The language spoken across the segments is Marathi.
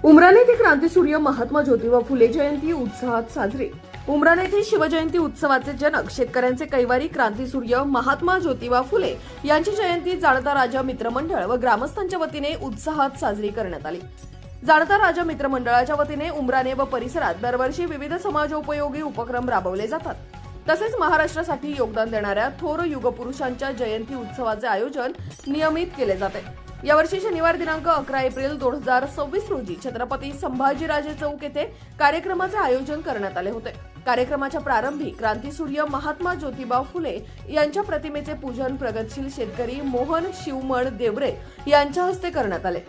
उमराणे येथे क्रांतीसूर्य महात्मा ज्योतिबा फुले जयंती उत्साहात साजरी। उमराणे येथे शिवजयंती उत्सवाचे जनक शेतकऱ्यांचे कैवारी क्रांतीसूर्य महात्मा ज्योतिबा फुले यांची जयंती जाणता राजा मित्रमंडळ व ग्रामस्थांच्या वतीने उत्साहात साजरी करण्यात आली। जाणता राजा मित्रमंडळाच्या वतीने उमराणे व परिसरात दरवर्षी विविध समाजोपयोगी उपक्रम राबवले जातात। तसेच महाराष्ट्रासाठी योगदान देणाऱ्या थोर युगपुरुषांच्या जयंती उत्सवाचे आयोजन नियमित केले जाते। यावर्षी शनिवार दिनांक 11 एप्रिल 2026 रोजी छत्रपती संभाजीराजे चौक येथे कार्यक्रमाचे आयोजन करण्यात आले होते। कार्यक्रमाच्या प्रारंभी क्रांतीसूर्य महात्मा ज्योतिबा फुले यांच्या प्रतिमेचे पूजन प्रगतशील शेतकरी मोहन शिवमण देवरे यांच्या हस्ते करण्यात आले।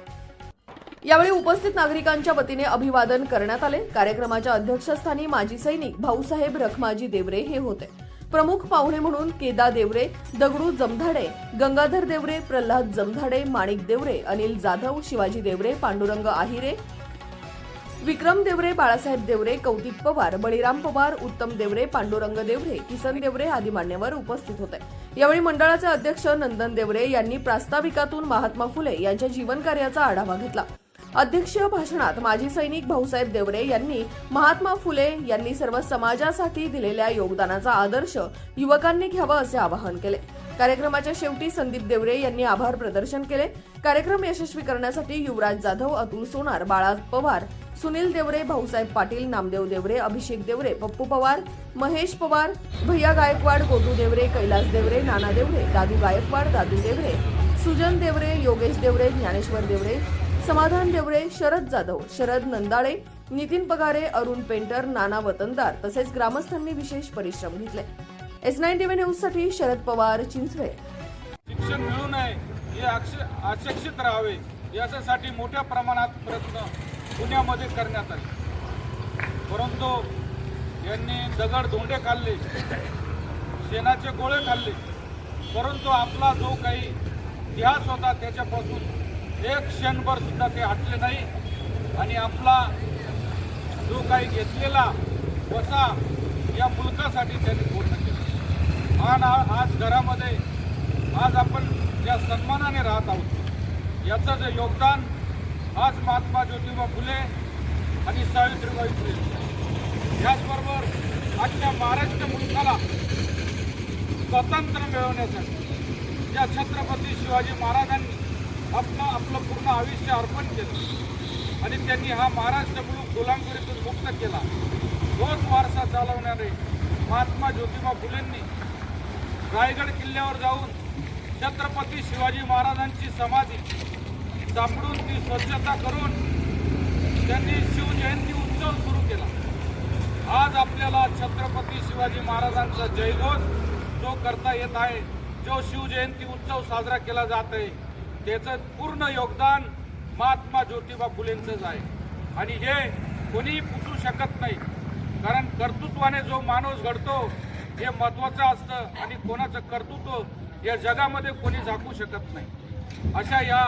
यावेळी उपस्थित नागरिकांच्या वतीने अभिवादन करण्यात आले। कार्यक्रमाच्या अध्यक्षस्थानी माजी सैनिक भाऊसाहेब रखमाजी देवरे हे होते। प्रमुख पाहुणे म्हणून केदा देवरे, दगडू जमधाडे, गंगाधर देवरे, प्रल्हाद जमधाडे, माणिक देवरे, अनिल जाधव, शिवाजी देवरे, पांडुरंग आहिरे, विक्रम देवरे, बाळासाहेब देवरे, कौतिक पवार, बळीराम पवार, उत्तम देवरे, पांडुरंग देवरे, किसन देवरे आदी मान्यवर उपस्थित होते। यावेळी मंडळाचे अध्यक्ष नंदन देवरे यांनी प्रास्ताविकातून महात्मा फुले यांच्या जीवनकार्याचा आढावा घेतला। अध्यक्षीय भाषणात माजी सैनिक भाऊसाहेब देवरे यांनी महात्मा फुले यांनी सर्व समाजासाठी दिलेल्या योगदानाचा आदर्श युवकांनी घ्यावा असे आवाहन केले। कार्यक्रमाच्या शेवटी संदीप देवरे यांनी आभार प्रदर्शन केले। कार्यक्रम यशस्वी करण्यासाठी युवराज जाधव, अतुल सोनार, बाळा पवार, सुनील देवरे, भाऊसाहेब पाटील, नामदेव देवरे, अभिषेक देवरे, पप्पू पवार, महेश पवार, भैया गायकवाड, गोटू देवरे, कैलास देवरे, नाना देवरे, दादू गायकवाड, दादू देवरे, सुजन देवरे, योगेश देवरे, ज्ञानेश्वर देवरे, समाधान देवरे, शरद जाधव, शरद नंदाळे, नितीन पगारे, अरुण पेंटर, नाना वतनदार तसेच ग्रामस्थांनी विशेष परिश्रम घेतले। S9 TV न्यूज साठी शरद पवार, चिंचवे। शिक्षण मिळू नये हे अशिक्षित राहावे यासाठी मोठ्या प्रमाणात प्रयत्न पुण्यामध्ये करण्यात आले, परंतु यांनी दगड धोंडे खाल्ले, शेणाचे गोळे खाल्ले, परंतु आपला जो काही इतिहास होता त्याच्यापासून एक क्षणभर सुद्धा ते हटले नाही आणि आपला जो काही घेतलेला वसा या मुलकासाठी त्यांनी पूर्ण केला। आणि आज घरामध्ये आज आपण ज्या सन्मानाने राहत आहोत याचं जे योगदान आज महात्मा ज्योतिबा फुले आणि सावित्रीबाई फुले याचबरोबर आजच्या महाराष्ट्र मुलकाला स्वातंत्र्य मिळवण्यासाठी ज्या छत्रपती शिवाजी महाराजांनी आपलं पूर्ण आयुष्य अर्पण केलं आणि त्यांनी हा महाराष्ट्र मुलूक गुलामगिरीतून मुक्त केला, तोच वारसा चालवणारे महात्मा ज्योतिबा फुलेंनी रायगड किल्ल्यावर जाऊन छत्रपती शिवाजी महाराजांची समाधी सापडून ती स्वच्छता करून त्यांनी शिवजयंती उत्सव सुरू केला। आज आपल्याला छत्रपती शिवाजी महाराजांचा जयघोष जो करता येत आहे, जो शिवजयंती उत्सव साजरा केला जात आहे, त्याचं पूर्ण योगदान महात्मा ज्योतिबा फुलेंचंच आहे आणि हे कोणीही पुसू शकत नाही, कारण कर्तृत्वाने जो माणूस घडतो हे महत्त्वाचं असतं आणि कोणाचं कर्तृत्व या जगामध्ये कोणी झाकू शकत नाही। अशा या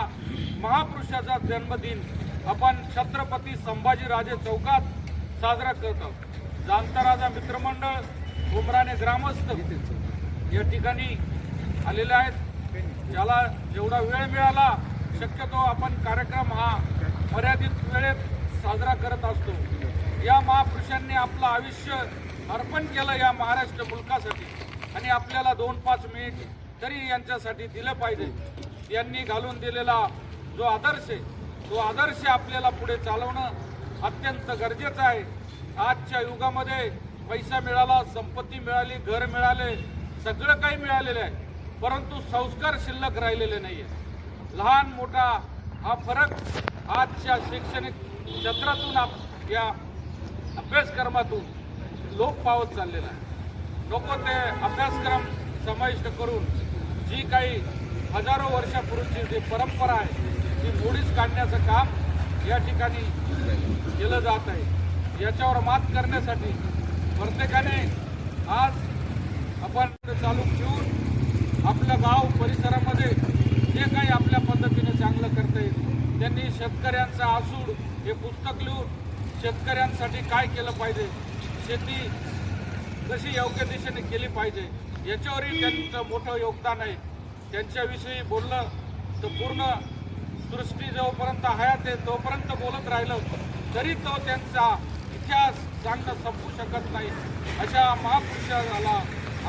महापुरुषाचा जन्मदिन आपण छत्रपती संभाजीराजे चौकात साजरा करत आहोत। जाणता राजा मित्रमंडळ, उमराणे ग्रामस्थ या ठिकाणी आलेले आहेत। ज्याला जेवढा वेळ मिळाला शक्यतो आपण कार्यक्रम हा मर्यादित वेळेत साजरा करत असतो। या महापुरुषांनी आपलं आयुष्य अर्पण केलं या महाराष्ट्र मुलकासाठी आणि आपल्याला 2-5 मिनिट तरी यांच्यासाठी दिलं पाहिजे। यांनी घालून दिलेला जो आदर्श आहे तो आदर्श आपल्याला पुढे चालवणं अत्यंत गरजेचं आहे। आजच्या युगामध्ये पैसा मिळाला, संपत्ती मिळाली, घर मिळाले, सगळं काही मिळालेलं आहे, परंतु संस्कार शिल्लक राहिलेले नाही आहे। लहान मोठा हा फरक आजच्या शैक्षणिक क्षेत्रातून या अभ्यासक्रमातून लोप पावत चाललेला आहे। नको ते अभ्यासक्रम समाविष्ट करून जी काही हजारो वर्षापूर्वीची जी परंपरा आहे ती मोडीच काढण्याचं काम या ठिकाणी केलं जात आहे। याच्यावर मात करण्यासाठी प्रत्येकाने आज आपण चालू ठेवून आपल्या गाव परिसरामध्ये जे काही आपल्या पद्धतीने चांगलं करता येईल, त्यांनी शेतकऱ्यांचा आसूड हे पुस्तक लिहून शेतकऱ्यांसाठी काय केलं पाहिजे, शेती कशी योग्य दिशेने केली पाहिजे याच्यावरही त्यांचं मोठं योगदान आहे। त्यांच्याविषयी बोललं तर पूर्ण दृष्टी जोपर्यंत हयात आहे तोपर्यंत बोलत राहिलं तरी तो त्यांचा इतिहास सांगणं संपू शकत नाही. अशा महापुरुषाला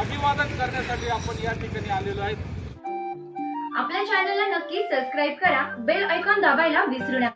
अभिवादन करण्यासाठी आपण या ठिकाणी आलेलो आहेत. आपल्या चॅनलला नक्की सबस्क्राईब करा, बेल आयकॉन दाबायला विसरू नका.